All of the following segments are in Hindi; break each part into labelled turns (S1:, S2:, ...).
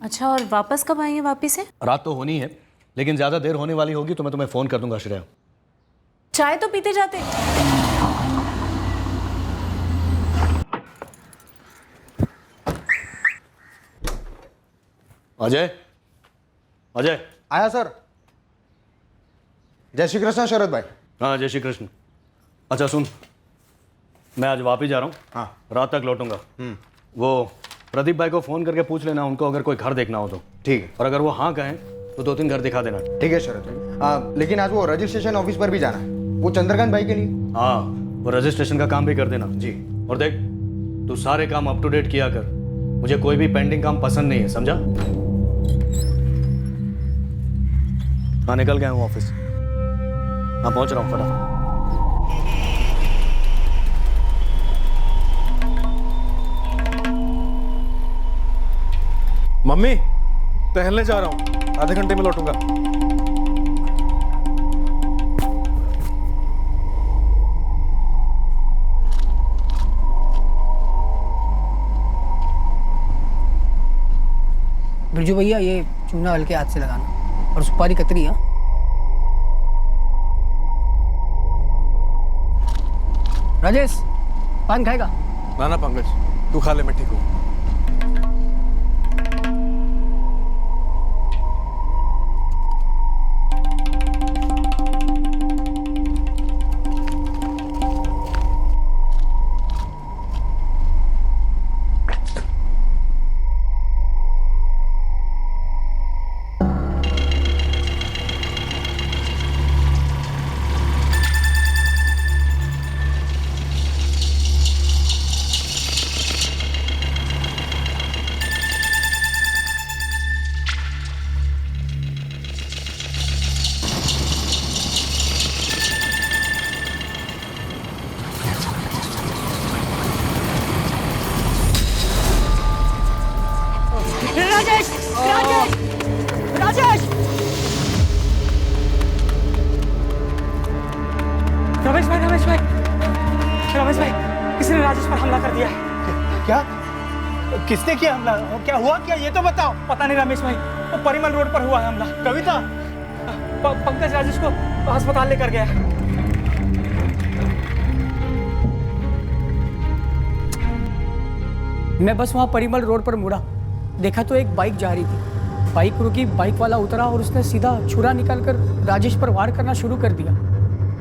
S1: अच्छा, और वापस कब आएंगे वापिस से?
S2: रात तो होनी है, लेकिन ज़्यादा देर होने वाली होगी तो मैं तुम्हें फ़ोन कर दूंगा श्रेया।
S1: चाय तो पीते जाते।
S2: अजय, अजय।
S3: आया सर। जय श्री कृष्ण शरद भाई।
S2: हाँ, जय श्री कृष्ण। अच्छा सुन, मैं आज वापिस जा रहा हूँ।
S3: हाँ।
S2: रात तक लौटूंगा। वो प्रदीप भाई को फ़ोन करके पूछ लेना उनको, अगर कोई घर देखना हो तो।
S3: ठीक है।
S2: और अगर वो हाँ कहें तो 2-3 घर दिखा देना।
S3: ठीक है शरद भाई। लेकिन आज वो रजिस्ट्रेशन ऑफिस पर भी जाना है, वो चंद्रकांत भाई के लिए।
S2: हाँ, वो रजिस्ट्रेशन का काम भी कर देना।
S3: जी।
S2: और देख, तू सारे काम अप टू डेट किया कर, मुझे कोई भी पेंडिंग काम पसंद नहीं है, समझा? हाँ, निकल गया हूँ ऑफिस। हाँ, पहुंच रहा हूँ फटाफट।
S4: मम्मी, टहलने जा रहा हूँ, आधे घंटे में लौटूंगा।
S5: बिरजू भैया, ये चूना हल्के हाथ से लगाना और सुपारी कतरी। हाँ, राजेश, पान खाएगा?
S4: ना ना पंकज, तू खा ले, मैं ठीक हूँ।
S5: राजेश, राजेश, राजेश!
S6: रमेश भाई, रमेश भाई, किसी ने राजेश पर हमला कर दिया है।
S3: क्या?
S6: किसने किया हमला? क्या हुआ क्या, ये तो बताओ। पता नहीं रमेश भाई, वो परिमल रोड पर हुआ है हमला। कविता, पंकज राजेश को अस्पताल लेकर गया।
S5: मैं बस वहाँ परिमल रोड पर मुड़ा, देखा तो एक बाइक जा रही थी। बाइक रुकी, बाइक वाला उतरा और उसने सीधा छुरा निकालकर राजेश पर वार करना शुरू कर दिया।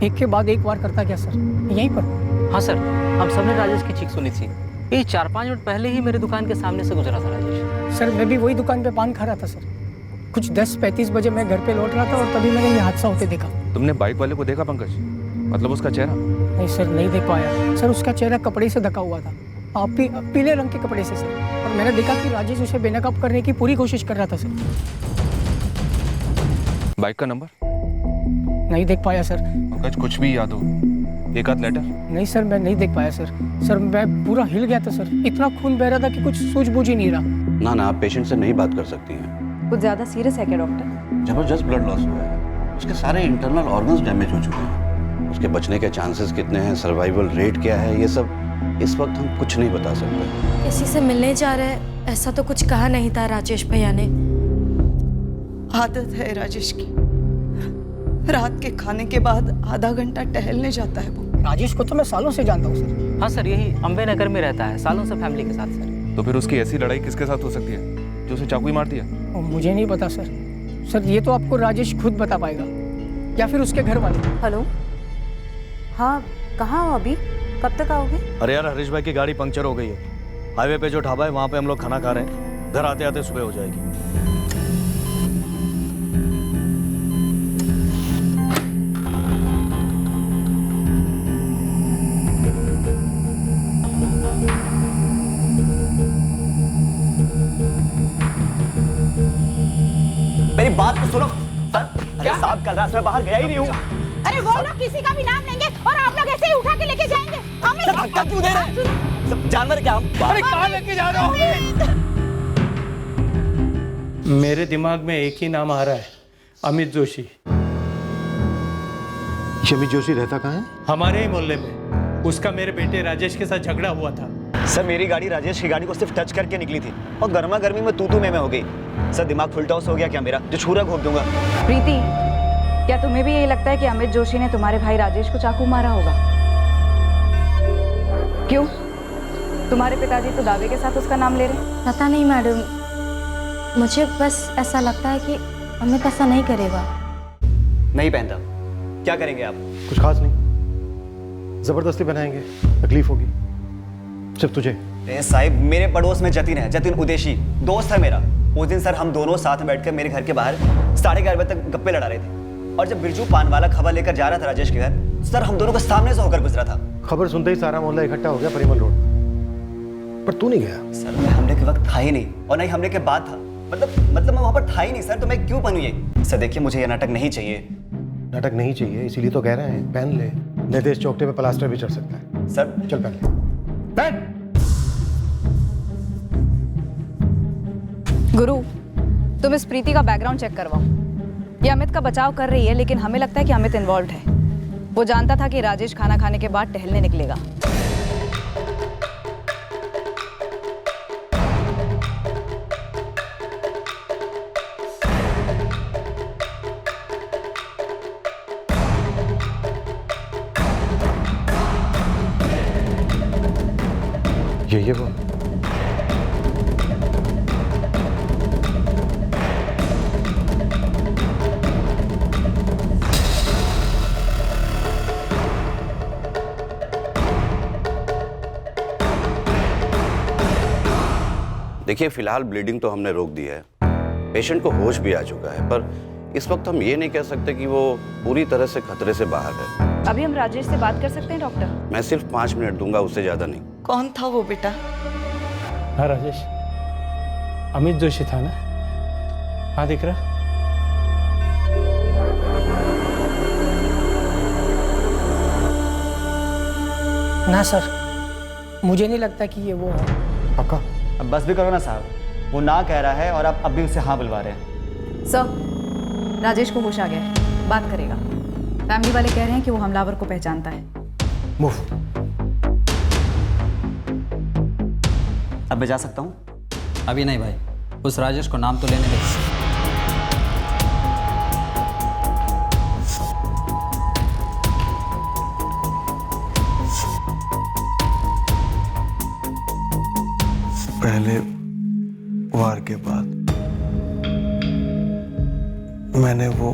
S5: एक के बाद एक वार करता गया सर, यहीं पर।
S7: हाँ सर, हम सबने राजेश की चीख सुनी थी। ये 4-5 मिनट पहले ही मेरे दुकान के सामने से गुजरा था राजेश।
S5: सर, मैं भी वही दुकान पे पान खा रहा था सर। कुछ 10:35 बजे मैं घर पे लौट रहा था और तभी मैंने ये हादसा होते देखा।
S4: तुमने बाइक वाले को देखा पंकज? मतलब उसका चेहरा?
S5: नहीं सर, नहीं देख पाया सर। उसका चेहरा कपड़े से ढका हुआ था, पीले रंग के कपड़े से सर। और मैंने देखा कि राजेश उसे बेनकाब करने की पूरी कोशिश कर रहा था सर।
S4: बाइक का नंबर?
S5: नहीं देख पाया सर।
S4: पंकज, कुछ भी याद हो, एक आध लेटर?
S5: नहीं सर, मैं नहीं देख पाया सर। सर, मैं पूरा हिल गया था सर, इतना खून बह रहा था कि कुछ सूझबूझ ही नहीं रहा।
S8: ना ना, आप पेशेंट से नहीं बात कर सकती हैं।
S9: कुछ ज़्यादा सीरियस है क्या डॉक्टर?
S8: जबरदस्त ब्लड लॉस हुआ है, उसके सारे इंटरनल ऑर्गन्स डैमेज हो चुके हैं। उसके बचने के चांसेस कितने हैं, सर्वाइवल रेट क्या है, ये सब इस वक्त हम कुछ नहीं बता सकते।
S1: किसी से मिलने जा रहे हैं, ऐसा तो कुछ कहा नहीं था राजेश भैया ने।
S9: आदत है राजेश की, रात के खाने के बाद आधा घंटा टहलने जाता है वो।
S5: राजेश को तो मैं सालों से जानता हूँ सर।
S7: हाँ सर, यही अम्बे नगर में रहता है सालों से फैमिली के साथ सर।
S4: तो फिर उसकी ऐसी लड़ाई किसके साथ हो सकती है जो उसे चाकू ही मार दिया?
S5: मुझे नहीं पता सर। सर, ये तो आपको राजेश खुद बता पाएगा या फिर उसके घर वाले।
S9: हेलो, हाँ कहाँ हो अभी, कब तक आओगे?
S2: अरे यार, हरीश भाई की गाड़ी पंक्चर हो गई है। हाईवे पे जो ढाबा है वहाँ पे हम लोग खाना खा रहे हैं। घर आते आते सुबह हो जाएगी।
S6: मेरी बात तो सुनो सर। अरे साहब, कल रात में बाहर गया ही नहीं हूँ।
S10: अरे वो लोग किसी का भी नाम लेंगे और आप लोग ऐसे ही उठा के लेके जाएंगे। हमें
S6: धक्का क्यों दे रहे हैं? जानवर क्या हम? अरे कहाँ लेके जा रहे हो?
S11: मेरे दिमाग में एक ही नाम आ रहा है, अमित जोशी।
S3: अमित जोशी रहता कहाँ है?
S11: हमारे ही मोहल्ले में। उसका मेरे बेटे राजेश के साथ झगड़ा हुआ था।
S12: सर मेरी गाड़ी राजेश की गाड़ी को सिर्फ टच करके निकली थी और गर्मा गर्मी में तू में हो गई। सर दिमाग फुल टॉस हो गया क्या मेरा, जो छुरा घोंप दूंगा।
S10: प्रीति, क्या तुम्हें भी यही लगता है कि अमित जोशी ने तुम्हारे भाई राजेश को चाकू मारा होगा? क्यों? तुम्हारे पिताजी तो दावे के साथ उसका नाम ले रहे।
S1: पता नहीं मैडम, मुझे बस ऐसा लगता है कि अमित ऐसा नहीं करेगा।
S12: नहीं पहनता, क्या करेंगे आप?
S4: कुछ खास नहीं, जबरदस्ती बनाएंगे, तकलीफ होगी सिर्फ तुझे।
S12: साहिब मेरे पड़ोस में जतिन है, जतिन उदेशी दोस्त है मेरा। उस दिन सर हम दोनों साथ में बैठकर मेरे घर के बाहर 11:30 बजे तक गप्पे लड़ा रहे थे और जब बिरजू पान वाला खबर लेकर जा रहा था राजेश के घर, सर हम दोनों को सामने से होकर गुजरा था।
S4: खबर सुनते ही सारा मोहल्ला इकट्ठा हो गया परिमल रोड पर तू नहीं गया।
S12: सर मैं हमले के वक्त था ही नहीं और नहीं हमले के बाद था, मतलब मैं वहां पर था ही नहीं सर, तो मैं क्यों पहनूं ये? सर देखिए मुझे ये नाटक नहीं चाहिए।
S4: नाटक नहीं चाहिए इसीलिए तो कह रहे हैं पहन ले, निर्देश चौकटे पे प्लास्टर भी चढ़ सकता है।
S12: सर
S4: चल पहन ले, पहन।
S10: गुरु, तुम इस प्रीति का बैकग्राउंड चेक करवाओ। ये अमित का बचाव कर रही है, लेकिन हमें लगता है कि अमित इन्वॉल्व है। वो जानता था कि राजेश खाना खाने के बाद टहलने निकलेगा।
S4: ये वो
S8: देखिए फिलहाल ब्लीडिंग तो हमने रोक दी है, पेशेंट को होश भी आ चुका है, पर इस वक्त हम ये नहीं कह सकते कि वो पूरी तरह से खतरे से बाहर है।
S10: अभी हम राजेश से बात कर सकते हैं डॉक्टर?
S8: मैं सिर्फ 5 मिनट दूंगा, उससे ज्यादा नहीं।
S9: कौन था वो बेटा?
S11: हाँ राजेश, अमित जोशी था ना? हाँ दिख रहा।
S5: ना सर, मुझे नहीं लगता कि ये वो है।
S4: पक्का?
S12: अब बस भी करो ना साहब, वो ना कह रहा है और आप अब भी उसे हाँ बुलवा रहे हैं।
S10: सर, राजेश को होश आ गया है, बात करेगा। फैमिली वाले कह रहे हैं कि वो हमलावर को पहचानता है।
S4: मूव।
S12: अब मैं जा सकता हूँ?
S7: अभी नहीं भाई, उस राजेश को नाम तो लेने दे।
S13: पहले वार के बाद मैंने वो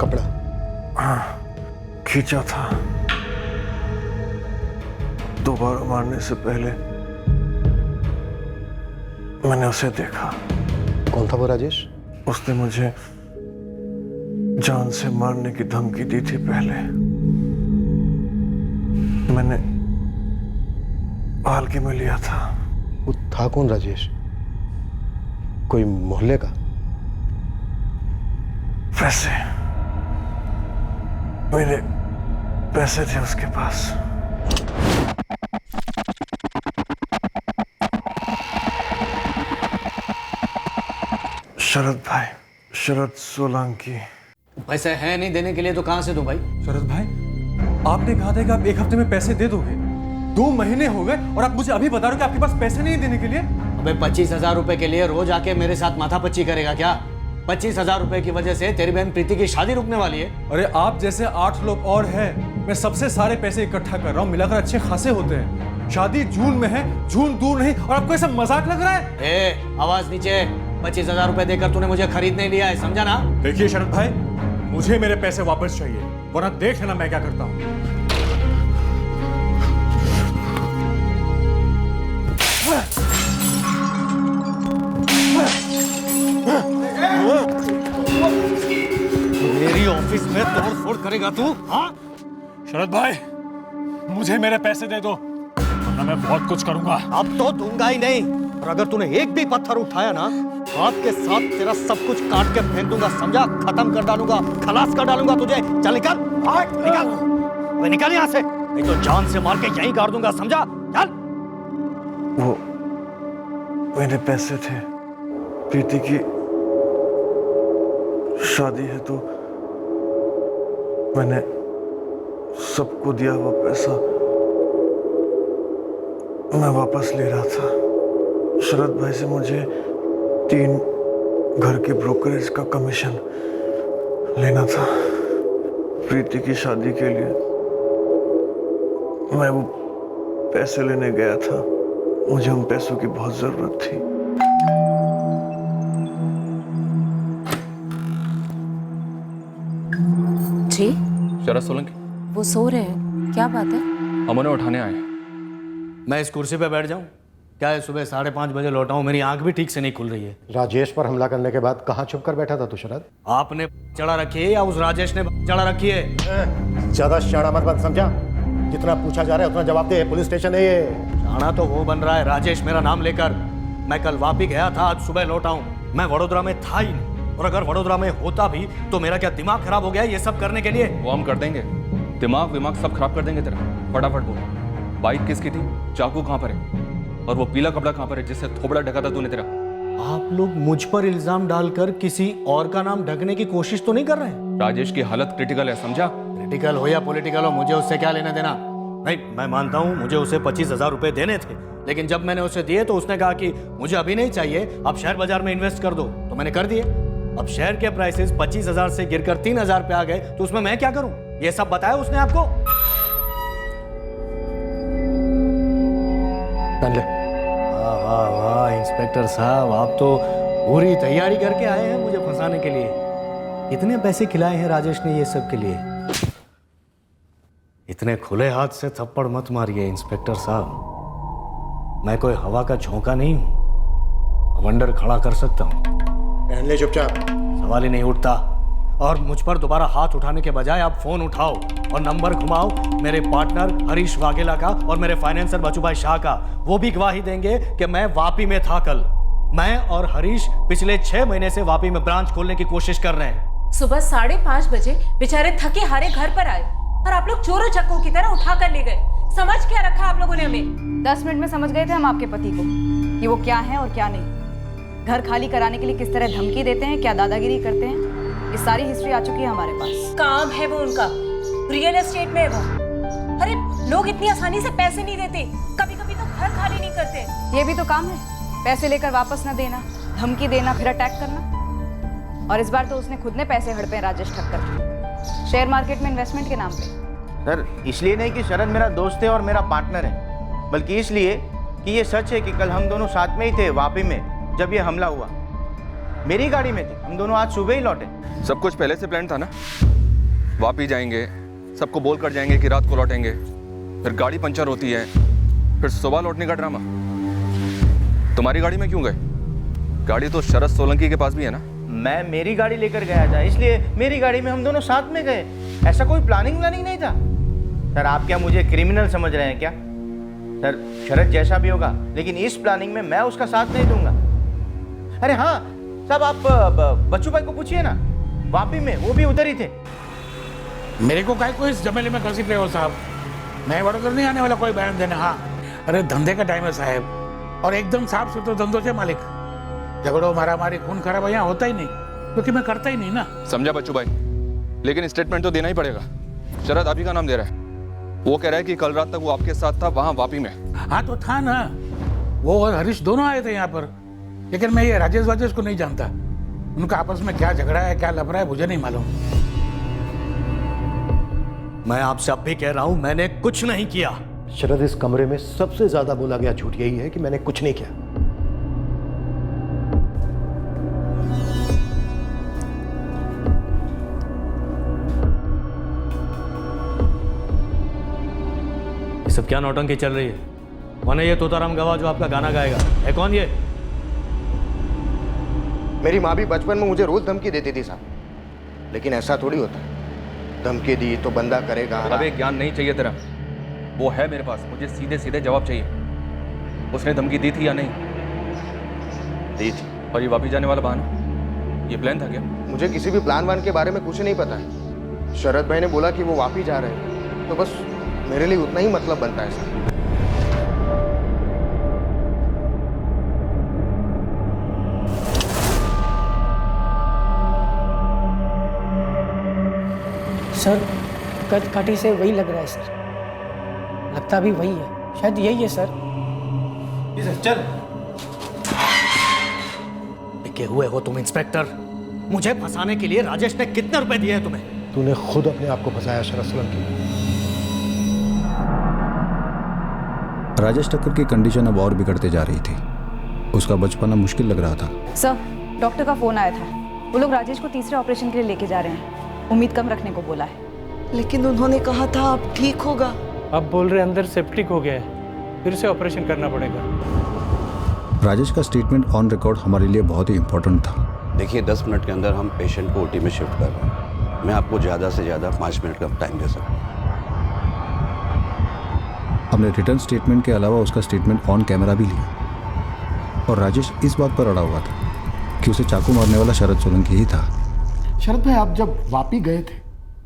S4: कपड़ा
S13: खींचा था। दोबारा मारने से पहले मैंने उसे देखा।
S4: कौन था वो राजेश?
S13: उसने मुझे जान से मारने की धमकी दी थी पहले। मैंने हल्के में लिया था।
S4: वो था कौन राजेश? कोई मोहल्ले का?
S13: पैसे, मेरे पैसे थे उसके पास। शरद भाई, शरद सोलंकी।
S7: पैसे हैं नहीं देने के लिए तो कहां से दूं भाई?
S4: शरद भाई, आपने कहा था कि आप 1 हफ्ते में पैसे दे दोगे। 2 महीने हो गए और आप मुझे अभी बता रहे हो कि आपके पास पैसे नहीं देने के लिए।
S7: अबे 25,000 रुपए के लिए रोज आके मेरे साथ माथापच्ची करेगा क्या? 25,000 रुपए की वजह से तेरी बहन प्रीति की शादी रुकने वाली है।
S4: अरे आप जैसे 8 लोग और हैं, मैं सबसे सारे पैसे इकट्ठा कर रहा हूँ, मिलाकर अच्छे खासे होते हैं। शादी जून में है, जून दूर नहीं, और आपको ऐसा मजाक लग रहा है?
S7: ए, आवाज नीचे। 25,000 रुपए देकर तूने मुझे खरीद नहीं लिया है, समझा ना?
S4: देखिए शरद भाई, मुझे मेरे पैसे वापस चाहिए, वरना देख लेना मैं क्या करता हूँ।
S2: मेरी ऑफिस में तोड़-फोड़ करेगा तू? हाँ?
S4: शरद भाई, मुझे मेरे पैसे दे दो, वरना मैं बहुत कुछ करूंगा।
S2: अब तो दूंगा ही नहीं, और अगर तूने एक भी पत्थर उठाया ना, हाथ के साथ तेरा सब कुछ काट के फेंक दूंगा, समझा? खत्म कर डालूंगा, खलास कर डालूंगा तुझे। चल निकल, निकल, निकल यहाँ से, नहीं तो जान से मार के यहीं गाड़ दूंगा, समझा? चल।
S13: वो मेरे पैसे थे, प्रीति की शादी है तो मैंने सबको दिया हुआ पैसा मैं वापस ले रहा था। शरद भाई से मुझे 3 घर के ब्रोकरेज का कमीशन लेना था। प्रीति की शादी के लिए मैं वो पैसे लेने गया था। मुझे उन पैसों की बहुत जरूरत थी।
S1: जी
S14: शरद सोलंकी,
S1: वो सो रहे हैं, क्या बात है?
S14: हम उन्हें उठाने आए हैं।
S7: मैं इस कुर्सी पे बैठ जाऊं? क्या है, सुबह 5:30 बजे लौटा हूं, मेरी आंख भी ठीक से नहीं खुल रही है।
S2: राजेश पर हमला करने के बाद कहाँ छुप कर बैठा था तू शरद?
S7: आपने चढ़ा रखी है या उस राजेश ने चढ़ा रखी है?
S2: ज्यादा शाना मत बन, समझा? जितना पूछा जा रहा है उतना जवाब दे। पुलिस स्टेशन है ये।
S7: शाना तो वो बन रहा है राजेश मेरा नाम लेकर। मैं कल वापी गया था, आज सुबह लौटा हूं। मैं वडोदरा में था ही नहीं, और अगर वडोदरा में होता भी तो मेरा क्या दिमाग खराब हो गया ये सब करने के लिए?
S14: वो हम कर देंगे, दिमाग विमाग सब खराब कर देंगे तेरा। फटाफट बोल, बाइक किसकी थी, चाकू कहाँ पर है, और वो पीला कपड़ा कहाँ पर है जिससे थोबड़ा ढका था तूने तेरा?
S7: आप लोग मुझ पर इल्जाम डालकर किसी और का नाम ढकने की कोशिश तो नहीं कर रहे हैं?
S14: राजेश की हालत क्रिटिकल है, समझा?
S7: क्रिटिकल हो या पॉलिटिकल हो, मुझे उससे क्या लेना देना? नहीं, मैं मानता हूँ मुझे उसे 25,000 रुपए देने थे, लेकिन जब मैंने उसे दिए तो उसने कहा कि मुझे अभी नहीं चाहिए, आप शेयर बाजार में इन्वेस्ट कर दो, तो मैंने कर दिए। अब शेयर के प्राइसेस 25,000 से गिरकर 3,000 पे आ गए, तो उसमें मैं क्या करूं? ये सब बताया उसने आपको? वाह वाह वाह इंस्पेक्टर साहब, आप तो पूरी तैयारी करके आए हैं मुझे फंसाने के लिए। कितने पैसे खिलाए हैं राजेश ने ये सब के लिए? इतने खुले हाथ से थप्पड़ मत मारिए इंस्पेक्टर साहब, मैं कोई हवा का झोंका नहीं हूं, वंडर खड़ा कर सकता हूं।
S2: पहन ले चुपचाप।
S7: सवाल ही नहीं उठता। और मुझ पर दोबारा हाथ उठाने के बजाय आप फोन उठाओ और नंबर घुमाओ मेरे पार्टनर हरीश वाघेला का और मेरे फाइनेंसर बचूभाई शाह का। वो भी गवाही देंगे कि मैं वापी में था कल। मैं और हरीश पिछले 6 महीने से वापी में ब्रांच खोलने की कोशिश कर रहे हैं।
S1: सुबह 5:30 बजे बेचारे थके हारे घर पर आए और आप लोग चोरों चक्कों की तरह उठा कर ले गए। समझ क्या रखा आप लोगों ने हमें?
S10: 10 मिनट में समझ गए थे हम आपके पति को कि वो क्या है और क्या नहीं। घर खाली कराने के लिए किस तरह धमकी देते हैं, क्या दादागिरी करते हैं, ये सारी हिस्ट्री आ चुकी है हमारे पास।
S1: काम है वो उनका, रियल एस्टेट में है वो। अरे लोग इतनी आसानी से पैसे नहीं देते, कभी कभी तो घर खाली नहीं करते।
S10: ये भी तो काम है, पैसे लेकर वापस न देना, धमकी देना, फिर अटैक करना। और इस बार तो उसने खुद ने पैसे हड़पे हैं राजेश ठक्कर, शेयर मार्केट में इन्वेस्टमेंट के नाम पे।
S15: सर, इसलिए नहीं कि शरद मेरा दोस्त है और मेरा पार्टनर है, बल्कि इसलिए कि ये सच है कि कल हम दोनों साथ में ही थे वापी में जब ये हमला हुआ। मेरी गाड़ी में थे, हम दोनों आज सुबह ही लौटे।
S14: सब कुछ पहले से प्लान था ना? वापी जाएंगे, सबको बोल कर जाएंगे कि रात को लौटेंगे, फिर गाड़ी पंचर होती है, फिर सुबह लौटने का ड्रामा। तुम्हारी गाड़ी में क्यों गए? गाड़ी तो शरद सोलंकी के पास भी है ना?
S15: मैं मेरी गाड़ी लेकर गया था, इसलिए मेरी गाड़ी में हम दोनों साथ में गए। ऐसा कोई प्लानिंग नहीं था। सर, आप क्या मुझे क्रिमिनल समझ रहे हैं क्या? सर, शरद जैसा भी होगा, लेकिन इस प्लानिंग में मैं उसका साथ नहीं दूंगा। अरे हाँ साहब, आप बच्चू भाई को पूछिए ना, वापी में वो भी उधर ही थे।
S16: मेरे को काय को इस जमेले में घसीट रहे हो साहब? मैं वडोदरा नहीं आने वाला कोई बयान देने। हाँ, अरे धंधे का टाइम है साहब, और एकदम साफ सुथरे धंधों से मालिक। झगड़ो मारा मारी खून खराब यहाँ होता ही नहीं, क्योंकि मैं करता ही नहीं ना।
S14: समझा बच्चू भाई, लेकिन स्टेटमेंट तो देना ही पड़ेगा। शरद आप ही का नाम दे रहा है, वो कह रहा है कि कल रात तक वो आपके साथ था वहाँ वापी में।
S16: हाँ तो था ना, वो और हरीश दोनों आए थे यहाँ पर, लेकिन मैं ये राजेश वाजेश को नहीं जानता। उनका आपस में क्या झगड़ा है, क्या लफड़ा है, मुझे नहीं मालूम।
S7: मैं आपसे अब भी कह रहा हूं, मैंने कुछ नहीं किया।
S2: शरद, इस कमरे में सबसे ज्यादा बोला गया झूठ यही है कि मैंने कुछ नहीं किया।
S7: ये सब क्या नौटंकी चल रही है? कौन है ये तोताराम गवाह जो आपका गाना गाएगा? है कौन ये?
S3: मेरी माँ भी बचपन में मुझे रोज धमकी देती थी साहब, लेकिन ऐसा थोड़ी होता है। धमकी दी तो बंदा करेगा।
S14: अबे ज्ञान नहीं चाहिए तेरा, वो है मेरे पास, मुझे सीधे सीधे जवाब चाहिए। उसने धमकी दी थी या नहीं?
S3: दी थी।
S14: और ये वापी जाने वाला बहाना, ये प्लान था क्या?
S3: मुझे किसी भी प्लान वान के बारे में कुछ नहीं पता है। शरद भाई ने बोला कि वो वापी जा रहे हैं, तो बस मेरे लिए उतना ही मतलब बनता है सर।
S5: सर, कद काठी से वही लग रहा है सर, लगता भी वही है, शायद यही है सर।
S7: चल। बिके हुए हो तुम इंस्पेक्टर। मुझे फंसाने के लिए राजेश ने कितने रुपए दिए हैं तुम्हें?
S17: तूने खुद अपने आप को फंसाया शरद सोलंकी।
S18: राजेश टक्कर की कंडीशन अब और बिगड़ते जा रही थी। उसका बचपना मुश्किल लग रहा था।
S10: सर, डॉक्टर का फोन आया था। वो लोग राजेश को तीसरे ऑपरेशन के लिए लेके जा रहे हैं। उम्मीद कम रखने को बोला है।
S9: लेकिन उन्होंने कहा था अब ठीक होगा।
S11: अब बोल रहे अंदर सेप्टिक हो गया है, फिर से ऑपरेशन करना पड़ेगा।
S18: राजेश का स्टेटमेंट ऑन रिकॉर्ड हमारे लिए बहुत ही इम्पोर्टेंट था।
S8: देखिए 10 मिनट के अंदर हम पेशेंट को ओटी में शिफ्ट कर रहे हैं। मैं आपको ज़्यादा से ज़्यादा 5 मिनट का टाइम दे सकता हूँ।
S18: हमने रिटर्न स्टेटमेंट के अलावा उसका स्टेटमेंट ऑन कैमरा भी लिया और राजेश इस बात पर अड़ा हुआ था कि उसे चाकू मारने वाला शरद सोलंकी ही था।
S17: शरद भाई, आप जब वापी गए थे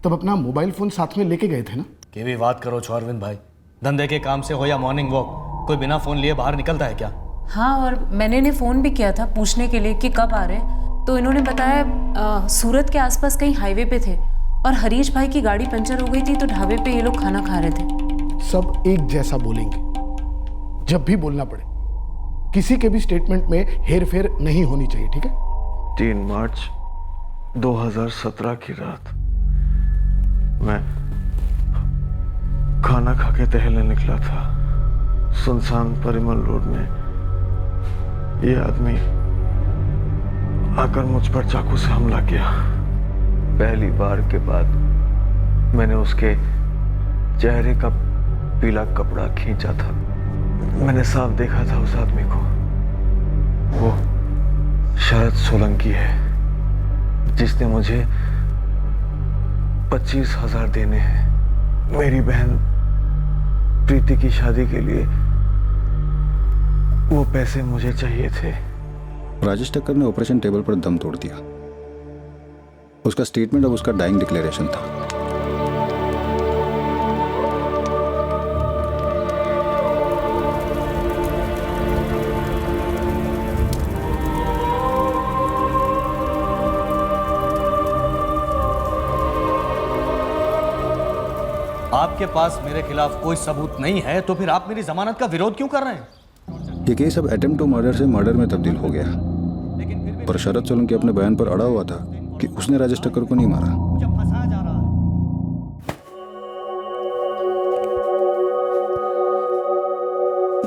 S17: तब अपना मोबाइल फोन साथ में लेके गए थे ना?
S7: कि भी बात करो अरविंद भाई, धंधे के काम से हो या मॉर्निंग वॉक, कोई बिना फोन लिए बाहर निकलता है क्या?
S1: हाँ, और मैंने इन्हें फ़ोन भी किया था पूछने के लिए कि कब आ रहे हैं, तो इन्होंने बताया सूरत के आसपास कहीं हाईवे पे थे और हरीश भाई की गाड़ी पंचर हो गई थी तो ढाबे पे ये लोग खाना खा रहे थे।
S17: सब एक जैसा बोलेंगे जब भी बोलना पड़े। किसी के भी स्टेटमेंट में हेर फेर नहीं होनी चाहिए, ठीक है?
S13: 3 मार्च 2017 की रात मैं खाना खा के टहलने निकला था। सुनसान परिमल रोड में ये आदमी आकर मुझ पर चाकू से हमला किया। पहली बार के बाद मैंने उसके चेहरे का पीला कपड़ा खींचा था। मैंने साफ देखा था उस आदमी को। वो शरद सोलंकी है जिसने मुझे 25,000 देने हैं मेरी बहन प्रीति की शादी के लिए। वो पैसे मुझे चाहिए थे।
S18: राजेश टक्कर ने ऑपरेशन टेबल पर दम तोड़ दिया। उसका स्टेटमेंट अब उसका डाइंग डिक्लेरेशन था।
S7: आपके पास मेरे खिलाफ कोई सबूत नहीं है तो फिर आप मेरी जमानत का विरोध क्यों कर रहे हैं?
S18: ये केस अब अटेम्प्ट टू मर्डर से मर्डर में तब्दील हो गया, पर शरद सोलंकी अपने बयान पर अड़ा हुआ था कि उसने राजेश टक्कर को नहीं मारा।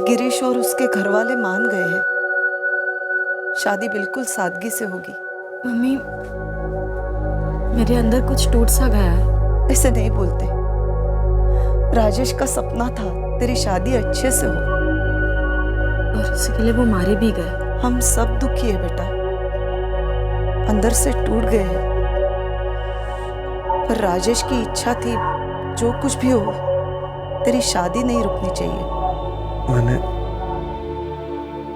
S9: गिरीश और उसके घर वाले मान गए हैं। शादी बिल्कुल सादगी से होगी।
S1: मम्मी, मेरे अंदर कुछ टूट सा गया है।
S9: ऐसे नहीं बोलते। राजेश का सपना था तेरी शादी अच्छे से हो
S1: और उसके लिए वो मारे भी गए।
S9: हम सब दुखी है बेटा, अंदर से टूट गए हैं। पर राजेश की इच्छा थी जो कुछ भी हो तेरी शादी नहीं रुकनी चाहिए।
S13: मैंने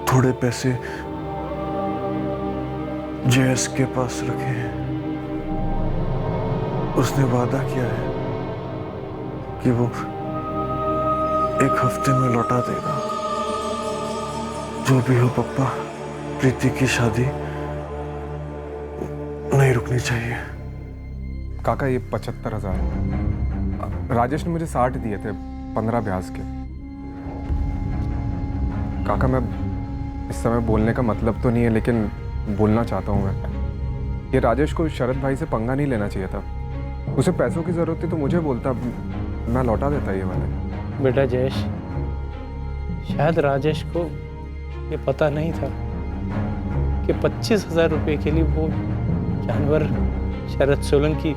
S13: थोड़े पैसे जेएस के पास रखे हैं। उसने वादा किया है कि वो 1 हफ्ते में लौटा देगा। जो भी हो पप्पा, प्रीति की शादी नहीं रुकनी चाहिए।
S19: काका, ये 75,000 राजेश ने मुझे 60 दिए थे 15 ब्याज के। काका, मैं इस समय बोलने का मतलब तो नहीं है, लेकिन बोलना चाहता हूँ मैं। ये राजेश को शरद भाई से पंगा नहीं लेना चाहिए था। उसे पैसों की जरूरत थी तो मुझे बोलता, मैं लौटा देता ये वाले।
S11: बेटा जयेश, शायद राजेश को ये पता नहीं था कि 25,000 रुपये के लिए वो जानवर शरद सोलंकी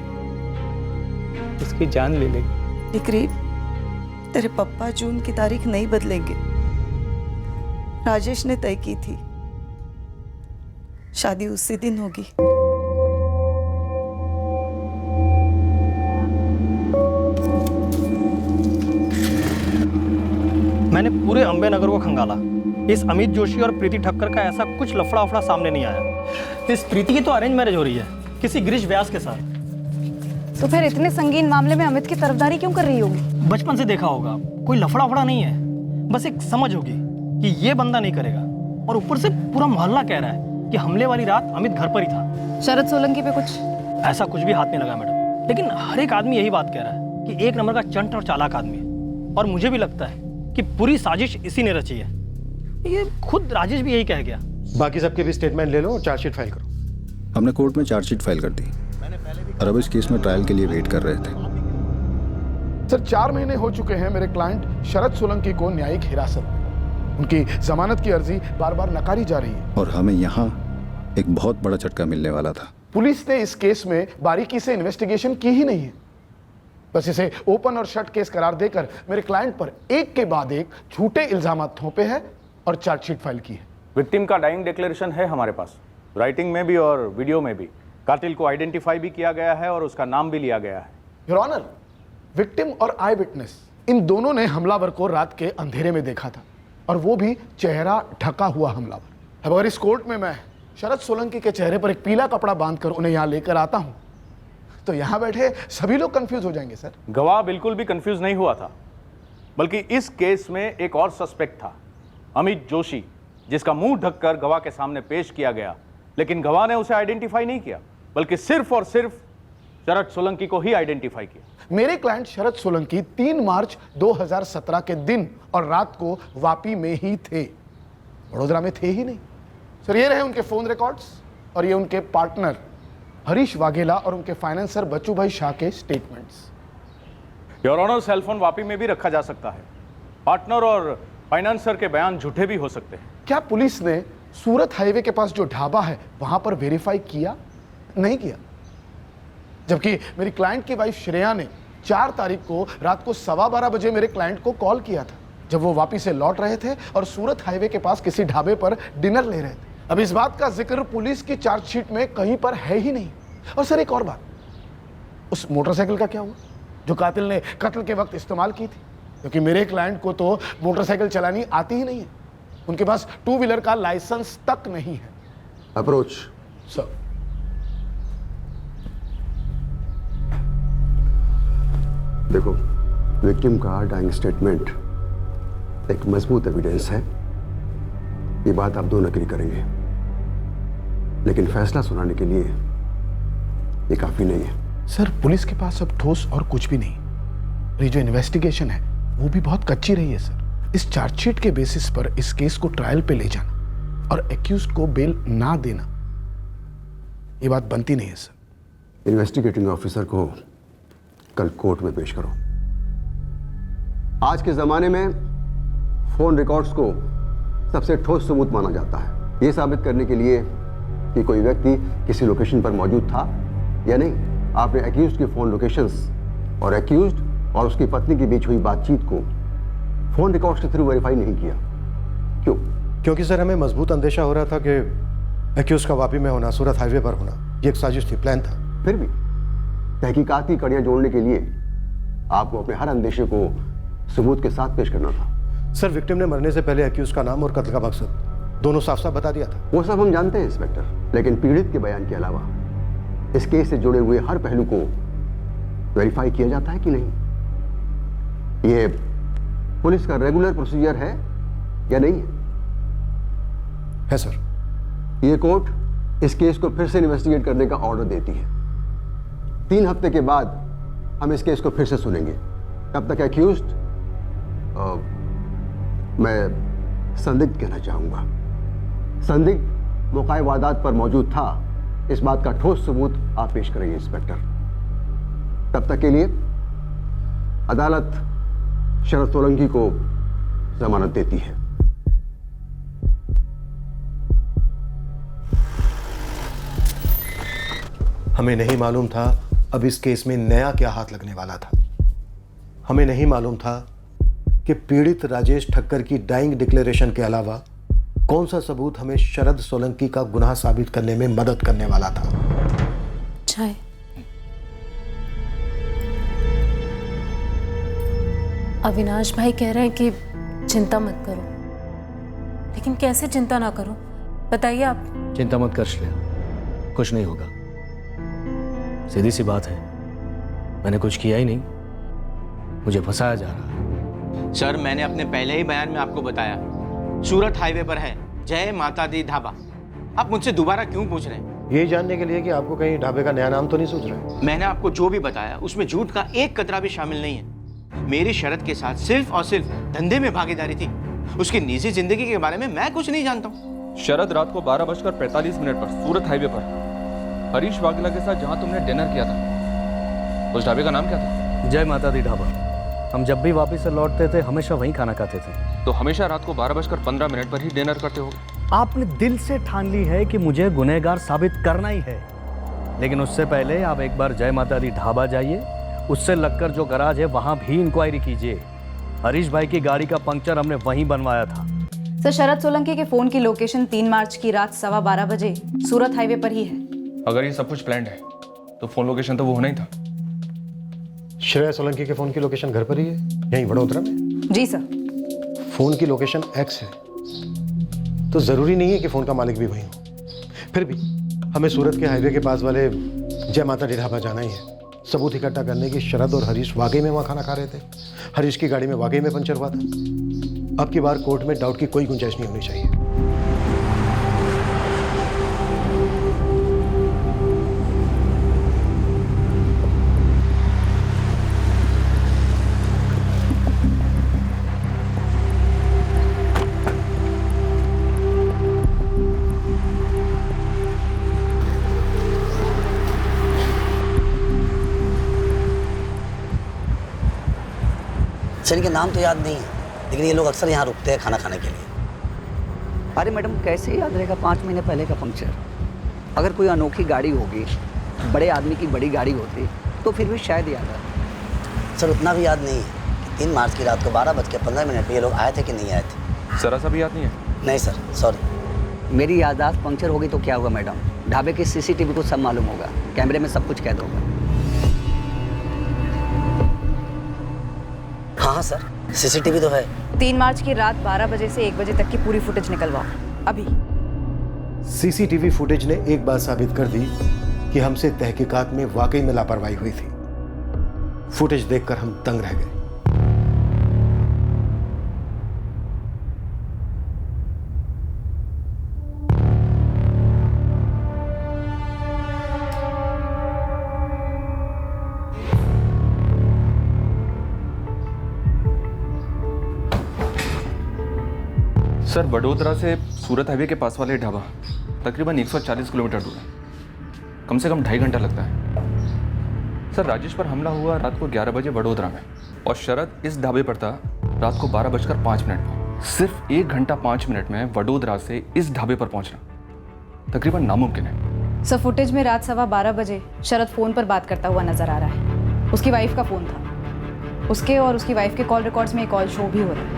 S11: उसकी जान ले लेगी।
S9: इकरीब, तेरे पप्पा जून की तारीख नहीं बदलेंगे। राजेश ने तय की थी, शादी उसी दिन होगी।
S6: मैंने पूरे अंबे नगर को खंगाला। इस अमित जोशी और प्रीति ठक्कर का ऐसा कुछ लफड़ा उफड़ा सामने नहीं आया। इस प्रीति की तो अरेंज मैरिज हो रही है किसी गिरीश व्यास के साथ।
S10: तो फिर इतने संगीन मामले में अमित की तरफदारी क्यों कर रही होगी?
S6: बचपन से देखा होगा, कोई लफड़ा उफड़ा नहीं है, बस एक समझ होगी कि ये बंदा नहीं करेगा। और ऊपर से पूरा मोहल्ला कह रहा है कि हमले वाली रात अमित घर पर ही था।
S10: शरद सोलंकी पे कुछ
S6: ऐसा कुछ भी हाथ नहीं लगा मैडम, लेकिन हर एक आदमी यही बात कह रहा है कि 1 नंबर का चंट और चालाक आदमी है। और मुझे भी लगता है कि पूरी साजिश इसी ने रची है। ये खुद राजेश भी यही कह गया।
S20: बाकी सबके भी स्टेटमेंट ले लो और चार्जशीट फाइल करो।
S18: हमने कोर्ट में चार्जशीट फाइल कर दी और अब इस केस में ट्रायल के लिए वेट कर रहे थे।
S17: सर 4 महीने हो चुके हैं मेरे क्लाइंट शरद सोलंकी को न्यायिक हिरासत में। उनकी जमानत की अर्जी बार बार नकारी जा रही है
S18: और हमें यहाँ एक बहुत बड़ा झटका मिलने वाला था।
S17: पुलिस ने इस केस में बारीकी से इन्वेस्टिगेशन की ही नहीं है, बस इसे ओपन और शट केस करार देकर मेरे क्लाइंट पर एक के बाद एक झूठे इल्जाम थोपे हैं और चार्जशीट फाइल की है।
S21: विक्टिम का डाइंग डिक्लेरेशन है हमारे पास, राइटिंग में भी और वीडियो में भी। कातिल को आइडेंटिफाई भी किया गया है और उसका नाम भी लिया गया है।
S17: योर ऑनर, विक्टिम और आई विटनेस इन दोनों ने हमलावर को रात के अंधेरे में देखा था और वो भी चेहरा ढका हुआ हमलावर। अब अगर इस कोर्ट में मैं शरद सोलंकी के चेहरे पर एक पीला कपड़ा बांधकर उन्हें यहाँ लेकर आता हूँ तो यहाँ बैठे सभी लोग कंफ्यूज हो जाएंगे। सर
S21: गवाह बिल्कुल भी कंफ्यूज नहीं हुआ था, बल्कि इस केस में एक और सस्पेक्ट था, अमित जोशी, जिसका मुंह ढककर गवाह के सामने पेश किया गया, लेकिन गवाह ने उसे आइडेंटिफाई नहीं किया, बल्कि सिर्फ और सिर्फ शरद सोलंकी को ही आइडेंटिफाई किया।
S17: मेरे क्लाइंट शरद सोलंकी 3 मार्च 2017 के दिन और रात को वापी में ही थे, वडोदरा में थे ही नहीं। सर ये रहे उनके फोन रिकॉर्ड्स और ये उनके पार्टनर हरीश वाघेला और उनके फाइनेंसर बच्चू भाई शाह के statements.
S21: Your honour, cellphone Vapi में भी रखा जा सकता है। पार्टनर और फाइनेंसर के बयान झूठे भी हो सकते हैं।
S17: क्या पुलिस ने सूरत हाईवे के पास जो ढाबा है वहां पर वेरीफाई किया? नहीं किया। जबकि मेरी क्लाइंट की वाइफ श्रेया ने 4 तारीख को रात को 12:15 बजे मेरे क्लाइंट को कॉल किया था, जब वो वापी से लौट रहे थे और सूरत हाईवे के पास किसी ढाबे पर डिनर ले रहे थे। अब इस बात का जिक्र पुलिस की चार्जशीट में कहीं पर है ही नहीं। और सर एक और बात, उस मोटरसाइकिल का क्या हुआ जो कातिल ने कत्ल के वक्त इस्तेमाल की थी? क्योंकि मेरे क्लाइंट को तो मोटरसाइकिल चलानी आती ही नहीं है, उनके पास 2 व्हीलर का लाइसेंस तक नहीं है।
S20: Approach
S17: sir.
S22: देखो, विक्टिम का डाइंग स्टेटमेंट एक मजबूत एविडेंस है, ये बात आप दोनों एग्री करेंगे, लेकिन फैसला सुनाने के लिए ये काफी नहीं है।
S17: सर पुलिस के पास अब ठोस और कुछ भी नहीं। ये जो इन्वेस्टिगेशन है वो भी बहुत कच्ची रही है सर। इस चार्जशीट के बेसिस पर इस केस को ट्रायल पे ले जाना और एक्यूज्ड को बेल ना देना, ये बात बनती नहीं है सर।
S22: इन्वेस्टिगेटिंग ऑफिसर को कल कोर्ट में पेश करो। आज के जमाने में फोन रिकॉर्ड्स को सबसे ठोस सबूत माना जाता है, ये साबित करने के लिए कि कोई व्यक्ति किसी लोकेशन पर मौजूद था या नहीं। आपने एक्यूज्ड की फोन लोकेशंस और एक्यूज्ड और उसकी पत्नी के बीच हुई बातचीत को फोन रिकॉर्ड्स के थ्रू वेरीफाई नहीं किया। क्यों?
S20: क्योंकि सर हमें मजबूत अंदेशा हो रहा था कि एक्यूज का वापी में होना, सूरत हाईवे पर होना, ये एक साजिश थी, प्लान था।
S22: फिर भी तहकीकाती कड़ियां जोड़ने के लिए आपको अपने हर अंदेशे को सबूत के साथ पेश करना था।
S20: सर विक्टिम ने मरने से पहले एक्यूज का नाम और कत्ल का मकसद दोनों साफ साफ बता दिया था।
S22: वो सब हम जानते हैं इंस्पेक्टर, लेकिन पीड़ित के बयान के अलावा इस केस से जुड़े हुए हर पहलू को वेरीफाई किया जाता है कि नहीं, ये पुलिस का रेगुलर प्रोसीजर है या नहीं
S20: है सर।
S22: ये कोर्ट इस केस को फिर से इन्वेस्टिगेट करने का ऑर्डर देती है। 3 हफ्ते के बाद हम इस केस को फिर से सुनेंगे। तब तक एक्यूज्ड, मैं संदिग्ध कहना चाहूंगा, संदिग्ध मौका वारदात पर मौजूद था, इस बात का ठोस सबूत आप पेश करेंगे इंस्पेक्टर। तब तक के लिए अदालत शरद सोलंकी को जमानत देती है।
S20: हमें नहीं मालूम था अब इस केस में नया क्या हाथ लगने वाला था। हमें नहीं मालूम था कि पीड़ित राजेश ठक्कर की डाइंग डिक्लेरेशन के अलावा कौन सा सबूत हमें शरद सोलंकी का गुनाह साबित करने में मदद करने वाला था।
S1: चाय। अविनाश भाई कह रहे हैं कि चिंता मत करो, लेकिन कैसे चिंता ना करो बताइए आप।
S7: चिंता मत कर श्रेया, कुछ नहीं होगा। सीधी सी बात है, मैंने कुछ किया ही नहीं, मुझे फंसाया जा रहा है।
S15: सर मैंने अपने पहले ही बयान में आपको बताया, सूरत हाईवे पर है जय माता दी ढाबा। आप मुझसे दोबारा क्यों पूछ रहे हैं?
S20: यही जानने के लिए कि आपको कहीं ढाबे का नया नाम तो नहीं सूझ रहा है।
S15: मैंने आपको जो भी बताया उसमें झूठ का एक कतरा भी शामिल नहीं है। मेरी शरद के साथ सिर्फ और सिर्फ धंधे में भागीदारी थी, उसकी निजी जिंदगी के बारे में मैं कुछ नहीं जानता हूँ।
S14: शरद रात को 12:45 पर सूरत हाईवे पर हरीश वाघेला के साथ जहां तुमने डिनर किया था, उस ढाबे का नाम क्या था?
S7: जय माता दी ढाबा। हम जब भी वापस से लौटते थे हमेशा वहीं खाना खाते थे।
S14: तो हमेशा रात को 12:15 पर ही डिनर करते हो?
S7: आपने दिल से ठान ली है कि मुझे गुनहगार साबित करना ही है, लेकिन उससे पहले आप एक बार जय माता दी ढाबा जाइए, उससे लगकर जो गराज है वहां भी इंक्वायरी कीजिए। हरीश भाई की गाड़ी का पंक्चर हमने वहीं बनवाया था।
S10: सर, शरद सोलंकी के फोन की लोकेशन 3 मार्च की रात 12:15 बजे सूरत हाईवे पर ही है।
S14: अगर ये सब कुछ प्लान्ड है तो फोन लोकेशन तो वो होना ही था।
S20: श्रेया सोलंकी के फोन की लोकेशन घर पर ही है, यहीं वडोदरा में?
S10: जी सर।
S20: फोन की लोकेशन X है तो जरूरी नहीं है कि फोन का मालिक भी वही हो। फिर भी हमें सूरत के हाईवे के पास वाले जय माता दी ढाबा जाना ही है, सबूत इकट्ठा करने की। शरद और हरीश वाकई में वहाँ खाना खा रहे थे, हरीश की गाड़ी में वाकई में पंचर हुआ था। अब की बार कोर्ट में डाउट की कोई गुंजाइश नहीं होनी चाहिए।
S4: सर, इनके नाम तो याद नहीं है, लेकिन ये लोग अक्सर यहाँ रुकते हैं खाना खाने के लिए।
S12: अरे मैडम, कैसे याद रहेगा 5 महीने पहले का पंक्चर? अगर कोई अनोखी गाड़ी होगी, बड़े आदमी की बड़ी गाड़ी होती तो फिर भी शायद याद आता।
S4: सर, उतना भी याद नहीं है कि 3 मार्च की रात को 12:15 पे ये लोग आए थे कि नहीं आए थे।
S14: जरा सा भी याद नहीं है?
S4: नहीं सर, सॉरी।
S12: मेरी याददाश्त पंक्चर होगी तो क्या हुआ मैडम? ढाबे के CCTV को सब मालूम होगा, कैमरे में सब कुछ कैद होगा।
S4: हाँ सर, CCTV तो है।
S10: 3 मार्च की रात 12 बजे से 1 बजे तक की पूरी फुटेज निकलवाओ अभी।
S20: CCTV फुटेज ने एक बात साबित कर दी कि हमसे तहकीकात में वाकई में लापरवाही हुई थी। फुटेज देखकर हम दंग रह गए।
S14: सर, वडोदरा से सूरत हाईवे के पास वाले ढाबा तकरीबन 140 किलोमीटर दूर है। कम से कम 2.5 घंटा लगता है। सर, राजेश पर हमला हुआ रात को 11 बजे वडोदरा में, और शरद इस ढाबे पर था रात को 12:05 पर। सिर्फ 1 घंटा 5 मिनट में वडोदरा से इस ढाबे पर पहुंचना तकरीबन नामुमकिन है।
S10: सर, फुटेज में रात 12:15 बजे शरद फोन पर बात करता हुआ नजर आ रहा है। उसकी वाइफ का फोन था। उसके और उसकी वाइफ के कॉल रिकॉर्ड्स में एक कॉल शो भी हो रहा है।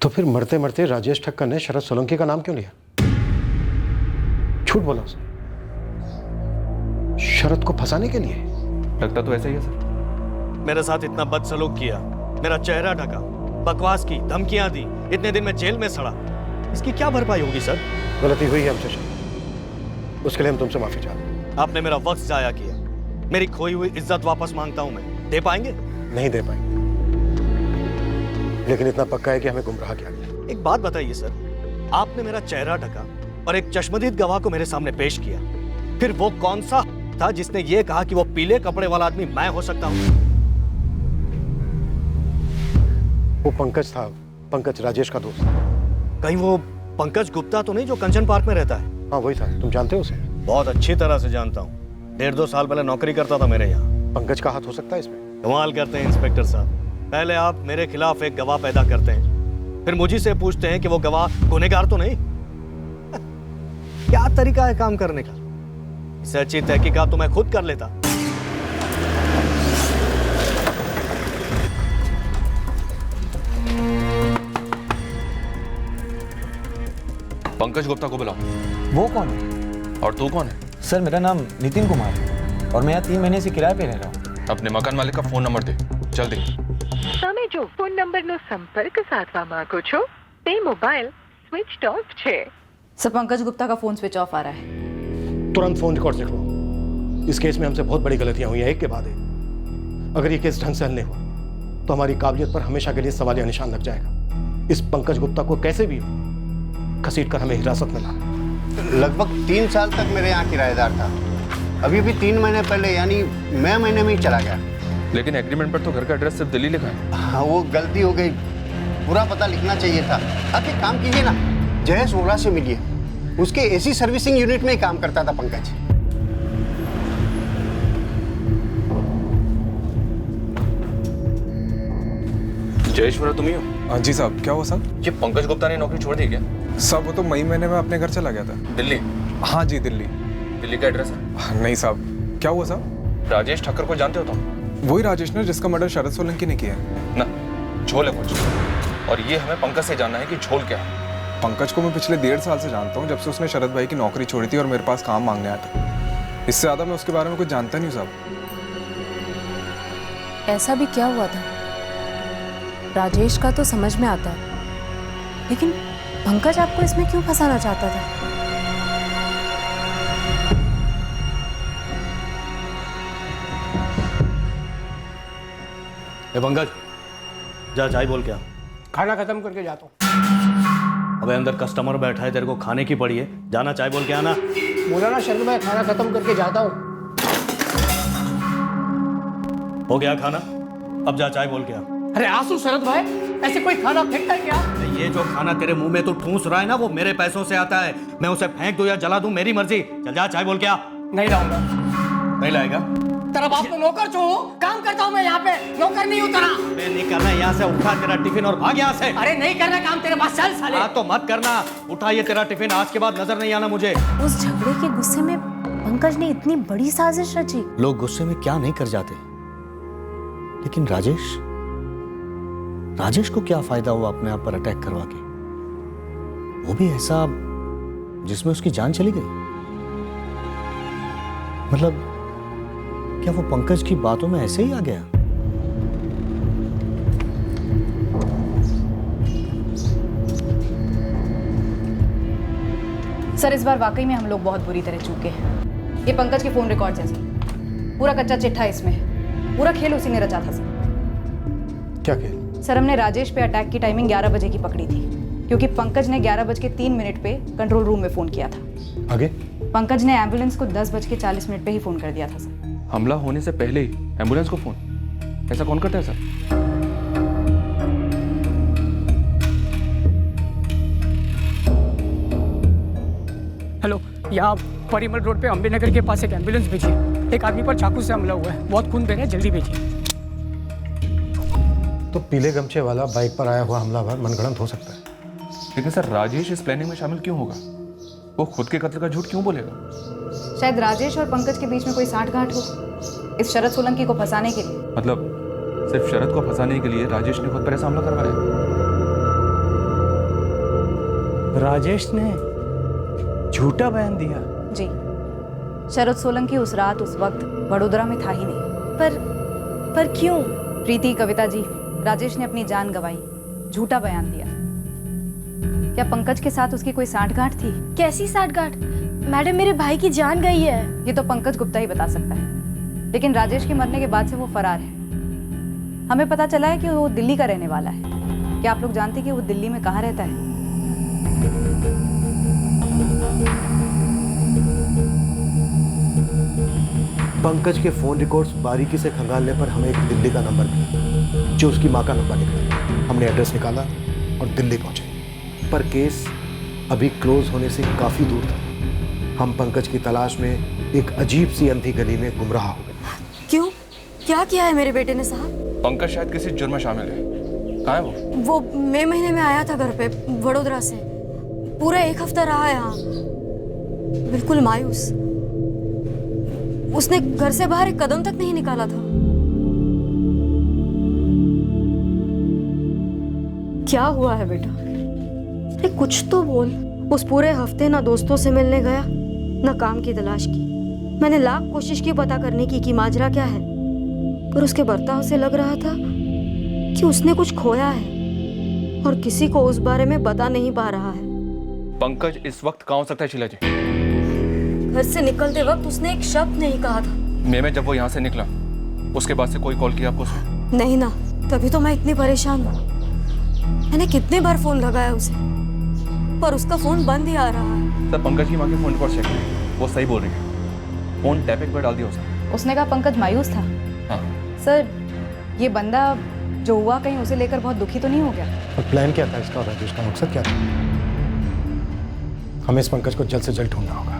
S20: तो फिर मरते मरते राजेश ठक्कर ने शरद सोलंकी का नाम क्यों लिया? झूठ बोला उसने, शरद को फंसाने के लिए।
S14: लगता तो ऐसा ही है सर।
S7: मेरे साथ इतना बदसलूक किया, मेरा चेहरा ढका, बकवास की, धमकियां दी, इतने दिन में जेल में सड़ा। इसकी क्या भरपाई होगी सर?
S20: गलती हुई है हमसे शरद, उसके लिए हम तुमसे माफी चाहते हैं।
S7: आपने मेरा वक्त जाया किया, मेरी खोई हुई इज्जत वापस मांगता हूं मैं। दे पाएंगे?
S20: नहीं दे पाएंगे, लेकिन इतना पक्का है कि हमें गुमराह किया गया।
S7: एक बात बताइए सर, आपने मेरा चेहरा ढका और एक चश्मदीद गवाह को मेरे सामने पेश किया, फिर वो कौन सा था जिसने ये कहा कि वो पीले कपड़े वाला आदमी मैं हो सकता हूं?
S20: वो पंकज था, पंकज राजेश का दोस्त।
S7: कहीं वो पंकज गुप्ता तो नहीं जो कंचन पार्क में रहता है?
S20: हाँ वही था। तुम जानते हो उसे?
S7: बहुत अच्छी तरह से जानता हूँ, 1.5-2 साल पहले नौकरी करता था मेरे यहाँ।
S20: पंकज का हाथ हो सकता है इसमें?
S7: कमाल करते हैं इंस्पेक्टर साहब, पहले आप मेरे खिलाफ एक गवाह पैदा करते हैं, फिर मुझी से पूछते हैं कि वो गवाह गुनहगार तो नहीं। क्या तरीका है काम करने का? इससे अच्छी तहकीकात तो मैं खुद कर लेता।
S14: पंकज गुप्ता को बुलाओ।
S6: वो कौन है?
S14: और तू कौन है?
S6: सर, मेरा नाम नितिन कुमार है और मैं यहाँ 3 महीने से किराए पे रह रहा हूँ।
S14: अपने मकान मालिक का फोन नंबर दे, जल्दी।
S23: તમે જો ફોન નંબરનો સંપર્ક સાધવા માંગો છો તે મોબાઈલ સ્વિચ ઓફ છે।
S10: सर, पंकज गुप्ता का फोन स्विच ऑफ आ रहा है।
S20: तुरंत फोन रिकॉर्ड लिख लो। इस केस में हमसे बहुत बड़ी गलतियां हुई हैं, एक के बाद एक। अगर ये केस ढंग से हल नहीं हुआ तो हमारी काबिलियत पर हमेशा के लिए सवालिया निशान लग जाएगा। इस पंकज गुप्ता को कैसे भी घसीट कर हमें हिरासत में ला।
S3: लगभग 3 साल तक मेरे यहाँ किराएदार था।
S12: अभी भी 3 महीने पहले यानी मई महीने में ही चला गया।
S14: लेकिन एग्रीमेंट पर तो घर का एड्रेस सिर्फ दिल्ली लिखा है।
S12: हाँ, वो गलती हो गई, पूरा पता लिखना चाहिए था। आप एक काम कीजिए ना, जयेश वोरा से मिलिए, उसके एसी सर्विसिंग यूनिट में ही काम करता था पंकज।
S14: जयेश वोरा तुम ही हो?
S19: हाँ जी साहब, क्या हुआ साहब?
S14: ये पंकज गुप्ता ने नौकरी छोड़ दी क्या?
S19: साहब वो तो मई महीने में अपने घर चला गया था।
S14: दिल्ली?
S19: हाँ जी दिल्ली।
S14: दिल्ली का एड्रेस है?
S19: नहीं साहब। क्या हुआ साहब?
S14: राजेश ठक्कर को जानते हो तुम?
S19: वही राजेश ने जिसका मर्डर शरद सोलंकी ने किया है
S14: ना। झोल है कुछ, और ये हमें पंकज से जानना है कि झोल क्या है।
S19: पंकज को मैं पिछले 1.5 साल से जानता हूँ, जब से उसने शरद भाई की नौकरी छोड़ी थी और मेरे पास काम मांगने आया था। इससे ज्यादा मैं उसके बारे में कुछ जानता नहीं साहब।
S1: ऐसा भी क्या हुआ था? राजेश का तो समझ में आता है, लेकिन पंकज आपको इसमें क्यों फंसाना चाहता था?
S7: ए पंकज, जा चाय बोल के आ।
S6: खाना खत्म करके जाता हूँ।
S7: अबे अंदर कस्टमर बैठा है, तेरे को खाने की पड़ी है, जाना चाय बोल के आना।
S6: बोला ना शरद भाई, खाना खत्म करके जाता हूँ।
S7: हो गया खाना, अब जा चाय बोल के आ।
S6: अरे आंसू शरद भाई, ऐसे कोई खाना फेंकता है क्या?
S7: ये जो खाना तेरे मुंह में तू ठूस रहा है ना, वो मेरे पैसों से आता है। मैं उसे फेंक दूं या जला दूं, मेरी मर्जी। चल जा चाय बोल के आ।
S6: नहीं लाऊंगा।
S7: नहीं लाएगा?
S6: तेरा बाप तो नौकर जो हो, काम करता हूँ मैं यहाँ पे, नौकर नहीं हूँ तेरा।
S7: अबे नहीं करना, यहाँ से उठा तेरा टिफिन और भाग यहाँ से।
S6: अरे नहीं करना काम तेरे पास, चल साले।
S7: हाँ तो मत करना, उठा ये तेरा टिफिन, आज के बाद नजर नहीं आना मुझे।
S1: उस झगड़े के गुस्से में पंकज ने इतनी बड़ी साजिश रची।
S7: लोग गुस्से में क्या नहीं कर जाते, लेकिन राजेश को क्या फायदा हुआ अपने आप पर अटैक करवा के? वो भी ऐसा जिसमें उसकी जान चली गई। मतलब क्या वो पंकज की बातों में ऐसे ही आ गया?
S10: सर इस बार वाकई में हम लोग बहुत बुरी तरह चूके हैं। ये पंकज के फोन रिकॉर्ड है सर, पूरा कच्चा चिट्ठा इसमें है, पूरा खेल उसी ने रचा था सर।
S20: क्या खेल?
S10: सर हमने राजेश पे अटैक की टाइमिंग 11 बजे की पकड़ी थी, क्योंकि पंकज ने 11:03 पे कंट्रोल रूम में फोन किया था।
S20: आगे?
S10: पंकज ने एम्बुलेंस को 10:40 पे ही फोन कर दिया था सर।
S14: हमला होने से पहले ही एम्बुलेंस को फोन? ऐसा कौन करता है सर?
S6: हेलो, यहाँ परिमल रोड पे अम्बेनगर के पास एक एम्बुलेंस भेजिए। एक आदमी पर चाकू से हमला हुआ है, बहुत खून बह रहा है, जल्दी भेजिए।
S20: तो पीले गमछे वाला बाइक पर आया हुआ हमलावर मनगढ़ंत हो सकता है।
S14: लेकिन सर राजेश इस प्लानिंग में शामिल क्यों होगा? वो खुद के कत्ल का झूठ क्यों बोलेगा?
S10: शायद राजेश और पंकज के बीच में कोई साठगांठ हो, इस शरद सोलंकी को फंसाने के लिए।
S14: मतलब सिर्फ शरद को फंसाने के लिए राजेश ने खुद पर ऐसा हमला करवाया?
S11: राजेश ने झूठा बयान दिया?
S10: जी, शरद सोलंकी उस रात उस वक्त वडोदरा में था ही नहीं। पर क्यों? प्रीति, कविता जी, राजेश ने अपनी जान गंवाई, झूठा बयान दिया। क्या पंकज के साथ उसकी कोई साठगांठ थी?
S2: कैसी साठगांठ? मैडम मेरे भाई की जान गई है।
S10: ये तो पंकज गुप्ता ही बता सकता है, लेकिन राजेश के मरने के बाद से वो फरार है। हमें पता चला है कि वो दिल्ली का रहने वाला है। क्या आप लोग जानते हैं कि वो दिल्ली में कहाँ रहता है?
S20: पंकज के फोन रिकॉर्ड्स बारीकी से खंगालने पर हमें एक दिल्ली का नंबर मिला, जो उसकी माँ का नंबर निकला। हमने एड्रेस निकाला और दिल्ली पहुंचे, पर केस अभी क्लोज होने से काफी दूर था। हम पंकज की तलाश में एक अजीब सी अंधी गली में गुमराह हो गए।
S2: क्यों? क्या किया है मेरे बेटे ने साहब?
S14: पंकज शायद किसी जुर्म में शामिल है। कहाँ है वो?
S2: मई महीने में आया था घर पे वडोदरा से, पूरा 1 हफ्ता रहा यहाँ, बिल्कुल मायूस। उसने घर से बाहर एक कदम तक नहीं निकाला था। क्या हुआ है बेटा? अरे कुछ तो बोल। उस पूरे हफ्ते ना दोस्तों से मिलने गया, ना काम की तलाश की। मैंने लाख कोशिश की पता करने की कि माजरा क्या है, पर उसके बर्ताव से लग रहा था कि उसने कुछ खोया है और किसी को उस बारे में बता नहीं पा रहा है।
S14: पंकज इस वक्त कहाँ हो सकता है शीला जी?
S2: घर से निकलते वक्त उसने एक शब्द नहीं कहा था।
S14: मैं जब वो यहाँ से निकला, उसके बाद से कोई कॉल किया आपको उसने?
S2: नहीं ना, तभी तो मैं इतनी परेशान हूँ। मैंने कितने बार फोन लगाया उसे, पर उसका फोन बंद ही आ रहा है।
S14: सर पंकज की माँ के फोन रिकॉर्ड चेक करें, वो सही बोल रही है। फोन टैपिंग पर डाल दिया उसने।
S10: उसने कहा पंकज मायूस था।
S14: हाँ।
S10: सर, ये बंदा जो हुआ कहीं उसे लेकर बहुत दुखी तो नहीं हो गया?
S20: और प्लान क्या था इसका और राजेश का मकसद क्या था? हमें इस पंकज को जल्द से जल्द ढूंढना होगा।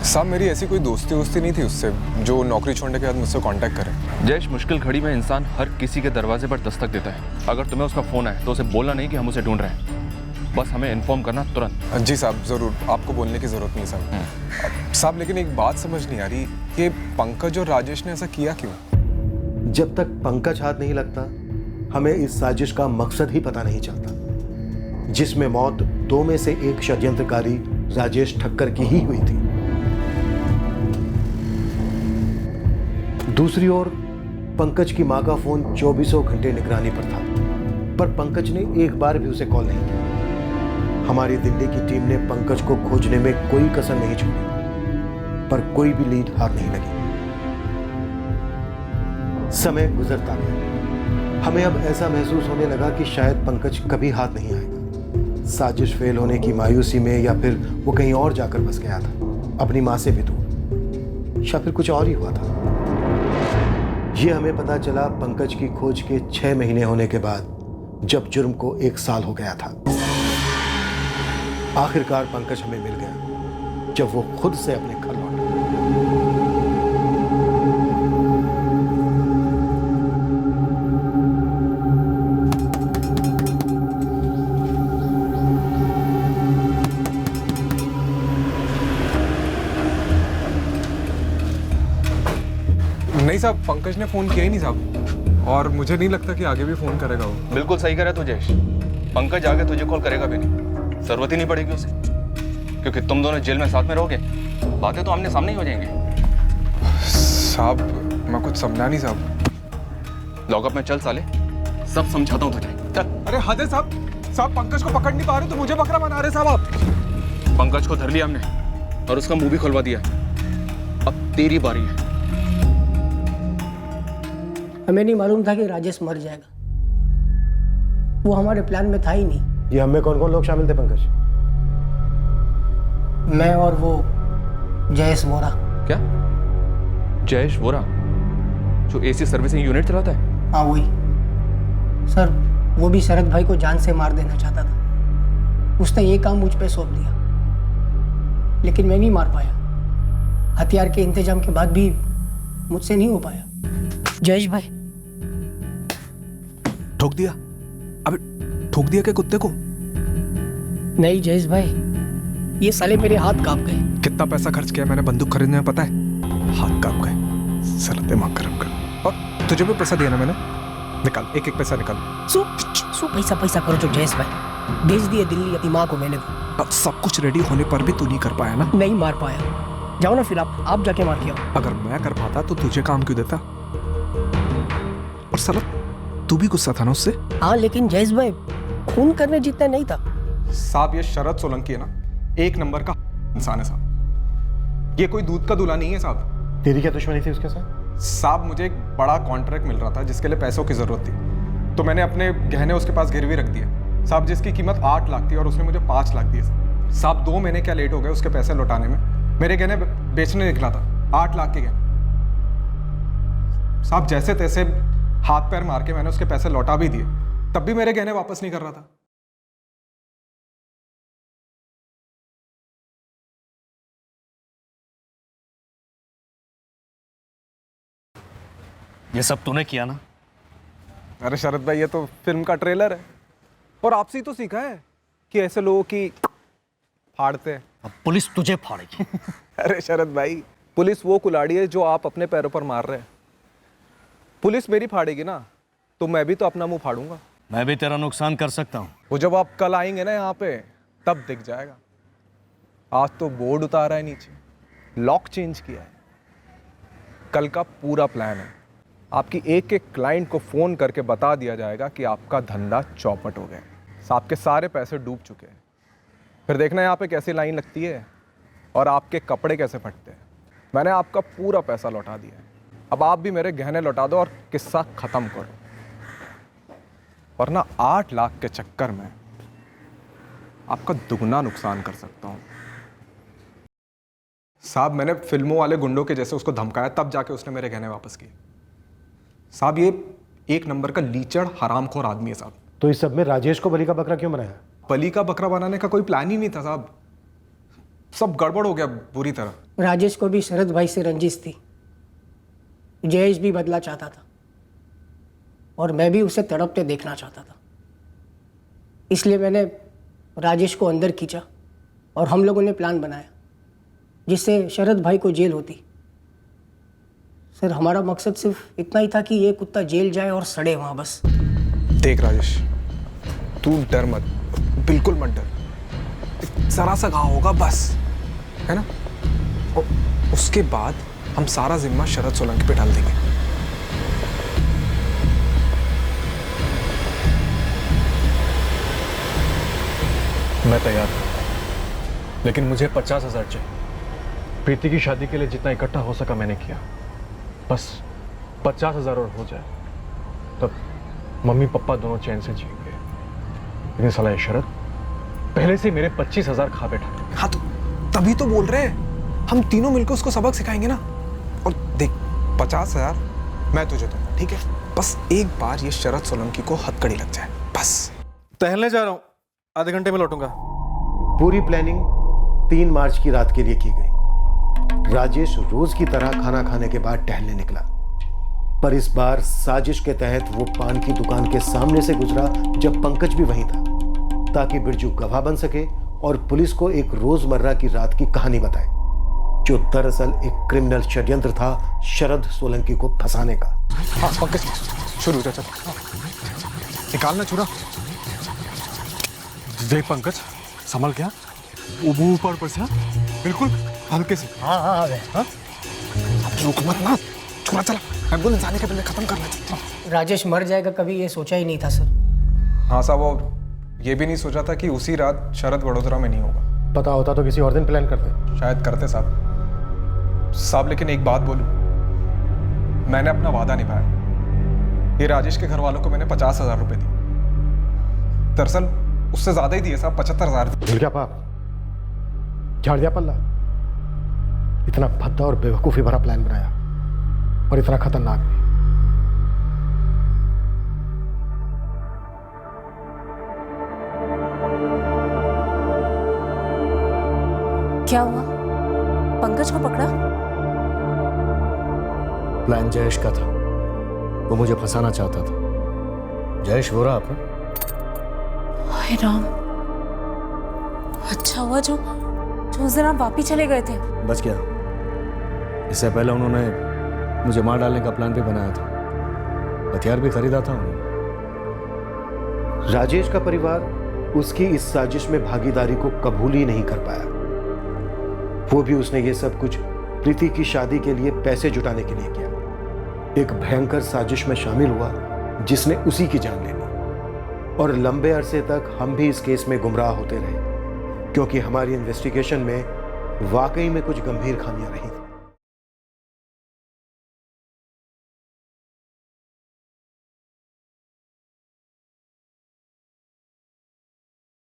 S19: साहब मेरी ऐसी कोई दोस्ती नहीं थी उससे जो नौकरी छोड़ने के बाद मुझसे कांटेक्ट करे।
S14: जयेश, मुश्किल घड़ी में इंसान हर किसी के दरवाजे पर दस्तक देता है। अगर तुम्हें उसका फोन आए तो उसे बोलना नहीं कि हम उसे ढूंढ रहे हैं, बस हमें इन्फॉर्म करना तुरंत।
S19: जी साहब, ज़रूर, आपको बोलने की ज़रूरत नहीं साहब। साहब लेकिन एक बात समझ नहीं आ रही कि पंकज और राजेश ने ऐसा किया क्यों?
S20: जब तक पंकज हाथ नहीं लगता हमें इस साजिश का मकसद ही पता नहीं चलता, जिसमें मौत दो में से एक षड्यंत्रकारी राजेश ठक्कर की ही हुई थी। दूसरी ओर पंकज की मां का फोन 24 घंटे निगरानी पर था, पर पंकज ने एक बार भी उसे कॉल नहीं किया। हमारी दिल्ली की टीम ने पंकज को खोजने में कोई कसर नहीं छोड़ी, पर कोई भी लीड हाथ नहीं लगी। समय गुजरता गया। हमें अब ऐसा महसूस होने लगा कि शायद पंकज कभी हाथ नहीं आएगा। साजिश फेल होने की मायूसी में, या फिर वो कहीं और जाकर बस गया था, अपनी मां से भी दूर, या फिर कुछ और ही हुआ था। ये हमें पता चला पंकज की खोज के 6 महीने होने के बाद, जब जुर्म को 1 साल हो गया था। आखिरकार पंकज हमें मिल गया जब वो खुद से अपने घर लौटा।
S19: नहीं साहब, पंकज ने फ़ोन किया ही नहीं साहब, और मुझे नहीं लगता कि आगे भी फ़ोन करेगा वो।
S14: बिल्कुल सही करे तू जयेश, पंकज आगे तुझे कॉल करेगा भी नहीं, जरूरत ही नहीं पड़ेगी उसे, क्योंकि तुम दोनों जेल में साथ में रहोगे, बातें तो आमने सामने ही हो जाएंगे।
S19: साहब मैं कुछ समझा नहीं साहब।
S14: लॉकअप में चल साले, सब समझाता हूँ तुझे, चल।
S19: अरे हद है साहब, साहब पंकज को पकड़ नहीं पा रहे तो मुझे बकरा बना रहे साहब आप।
S14: पंकज को धर लिया हमने और उसका मुंह भी खुलवा दिया, अब तेरी बारी है।
S5: हमें नहीं मालूम था कि राजेश मर जाएगा, वो हमारे प्लान में था ही नहीं।
S20: ये हमें कौन कौन लोग शामिल थे पंकज?
S5: मैं और वो जयेश वोरा।
S14: क्या? जयेश वोरा जो एसी सर्विसिंग यूनिट चलाता है?
S5: हाँ वही सर, वो भी शरद भाई को जान से मार देना चाहता था। उसने ये काम मुझ पे सौंप दिया, लेकिन मैं नहीं मार पाया। हथियार के इंतजाम के बाद भी मुझसे नहीं हो पाया। जयेश भाई
S19: ठोक दिया? अबे ठोक दिया क्या कुत्ते को?
S5: नहीं जयेश भाई, ये साले मेरे हाथ कांप गए।
S19: कितना पैसा खर्च किया मैंने बंदूक खरीदने में पता है? हाथ कांप गए। साला दिमाग खराब कर। और तुझे भी पैसा दिया ना मैंने, निकाल एक एक पैसा निकाल।
S5: सो पैसा करो जो जयेश भाई, भेज दिए दिल्ली अपनी माँ को मैंने।
S19: अब सब कुछ रेडी होने पर भी तू नहीं कर पाया ना?
S5: नहीं मार पाया। जाओ ना फिर आप जाके मार के आओ।
S19: अगर मैं कर पाता तो तुझे काम क्यों देता? और साला तू भी गुस्सा था ना उससे?
S5: हाँ लेकिन जयेश भाई खून करने जितना नहीं था।
S19: साहब ये शरद सोलंकी है ना, एक नंबर का इंसान है साहब। ये कोई दूध का दूल्हा नहीं है साहब।
S20: तेरी क्या दुश्मनी थी उसके साथ?
S19: साहब मुझे एक बड़ा कॉन्ट्रैक्ट मिल रहा था जिसके लिए पैसों की जरूरत थी, तो मैंने अपने गहने उसके पास गिरवी रख दिए साहब, जिसकी कीमत 8 लाख थी और उसने मुझे 5 लाख दिए साहब। 2 महीने क्या लेट हो गए उसके पैसे लौटाने में। मेरे गहने बेचने निकला था, 8 लाख के गहने साहब। जैसे तैसे हाथ पैर मार के मैंने उसके पैसे लौटा भी दिए, तब भी मेरे गहने वापस नहीं कर रहा था।
S7: ये सब तूने किया ना?
S19: अरे शरद भाई ये तो फिल्म का ट्रेलर है, और आपसे ही तो सीखा है कि ऐसे लोगों की फाड़ते हैं।
S7: अब पुलिस तुझे फाड़ेगी।
S19: अरे शरद भाई, पुलिस वो कुल्हाड़ी है जो आप अपने पैरों पर मार रहे हैं। पुलिस मेरी फाड़ेगी ना तो मैं भी तो अपना मुंह फाड़ूंगा।
S7: मैं भी तेरा नुकसान कर सकता हूँ।
S19: वो जब आप कल आएंगे ना यहाँ पे तब दिख जाएगा। आज तो बोर्ड उतारा है नीचे, लॉक चेंज किया है। कल का पूरा प्लान है, आपकी एक एक क्लाइंट को फ़ोन करके बता दिया जाएगा कि आपका धंधा चौपट हो गया, आपके सारे पैसे डूब चुके हैं। फिर देखना यहाँ पे कैसी लाइन लगती है और आपके कपड़े कैसे फटते हैं। मैंने आपका पूरा पैसा लौटा दिया है, अब आप भी मेरे गहने लौटा दो और किस्सा ख़त्म करो, वरना 8 लाख के चक्कर में आपका दुगना नुकसान कर सकता हूँ। साहब मैंने फिल्मों वाले गुंडों के जैसे उसको धमकाया, तब जाके उसने मेरे गहने वापस किए। साहब ये एक नंबर का लीचड़ हरामखोर आदमी है साहब।
S20: तो इस सब में राजेश को बलि का बकरा क्यों बनाया?
S19: बलि का बकरा बनाने का कोई प्लान ही नहीं था साहब, सब गड़बड़ हो गया बुरी तरह।
S5: राजेश को भी शरद भाई से रंजिश थी, जयेश भी बदला चाहता था और मैं भी उसे तड़पते देखना चाहता था। इसलिए मैंने राजेश को अंदर खींचा और हम लोगों ने प्लान बनाया जिससे शरद भाई को जेल होती। सर हमारा मकसद सिर्फ इतना ही था कि ये कुत्ता जेल जाए और सड़े वहाँ बस।
S19: देख राजेश, तू डर मत, बिल्कुल मत डर, जरा सा घाव होगा बस, है ना? और उसके बाद हम सारा जिम्मा शरद सोलंकी पे डाल देंगे। मैं तैयार हूं, लेकिन मुझे 50,000 चाहिए। प्रीति की शादी के लिए जितना इकट्ठा हो सका मैंने किया, बस 50,000 और हो जाए तब मम्मी पापा दोनों चैन से जिएंगे। लेकिन साला ये शरद पहले से मेरे 25,000 खा बैठा। हाँ तो तभी तो बोल रहे हैं, हम तीनों मिलकर उसको सबक सिखाएंगे ना। और देख 50,000 मैं तुझे दूंगा, ठीक है? बस एक बार ये शरद सोलंकी को हथकड़ी लग जाए बस।
S7: टहलने जा रहा हूँ, आधे घंटे में लौटूंगा।
S20: पूरी प्लानिंग 3 मार्च की रात के लिए की गई। राजेश रोज की तरह खाना खाने के बाद टहलने निकला, पर इस बार साजिश के तहत वो पान की दुकान के सामने से गुजरा जब पंकज भी वहीं था, ताकि बिरजू गवाह बन सके और पुलिस को एक रोजमर्रा की रात की कहानी बताए, जो दरअसल एक क्रिमिनल षड्यंत्र था शरद सोलंकी को फंसाने का।
S19: हाँ पंकज शुरू हो जा, चल निकालना छुरा।
S7: देख पंकज, संभल गया, ऊपर से बिल्कुल हल्के से।
S5: हाँ हाँ
S19: हाँ रुक मत ना, छुरा चला, एम्बुलेंस आने के पहले खत्म करना चाहिए।
S5: राजेश मर जाएगा कभी ये सोचा ही नहीं था सर।
S19: हाँ साहब, वो ये भी नहीं सोचा था कि उसी रात शरद वडोदरा में नहीं होगा।
S20: पता होता तो किसी और दिन प्लान करते।
S19: शायद करते साहब, लेकिन एक बात बोलूं, मैंने अपना वादा निभाया। ये राजेश के घर वालों को मैंने 50,000 रुपए दिए, दरअसल उससे ज्यादा ही दिए साहब, 75,000
S20: दिए। क्या पाप झाड़ दिया पल्ला? इतना भद्दा और बेवकूफी भरा प्लान बनाया और इतना खतरनाक भी।
S1: क्या हुआ? पंकज को पकड़ा?
S7: प्लान जयेश का था, वो मुझे फंसाना चाहता था। जयेश वो रहा अपना।
S1: हाय राम, अच्छा हुआ जो उस दिन आप वापिस चले गए थे।
S7: बच गया। इससे पहले उन्होंने मुझे मार डालने का प्लान भी बनाया था, हथियार भी खरीदा था उन्होंने।
S20: राजेश का परिवार उसकी इस साजिश में भागीदारी को कबूल ही नहीं कर पाया। वो भी उसने ये सब कुछ प्रीति की शादी के लिए पैसे जुटाने के लिए किया। एक भयंकर साजिश में शामिल हुआ जिसने उसी की जान ले ली। और लंबे अरसे तक हम भी इस केस में गुमराह होते रहे, क्योंकि हमारी इन्वेस्टिगेशन में वाकई में कुछ गंभीर खामियां रही।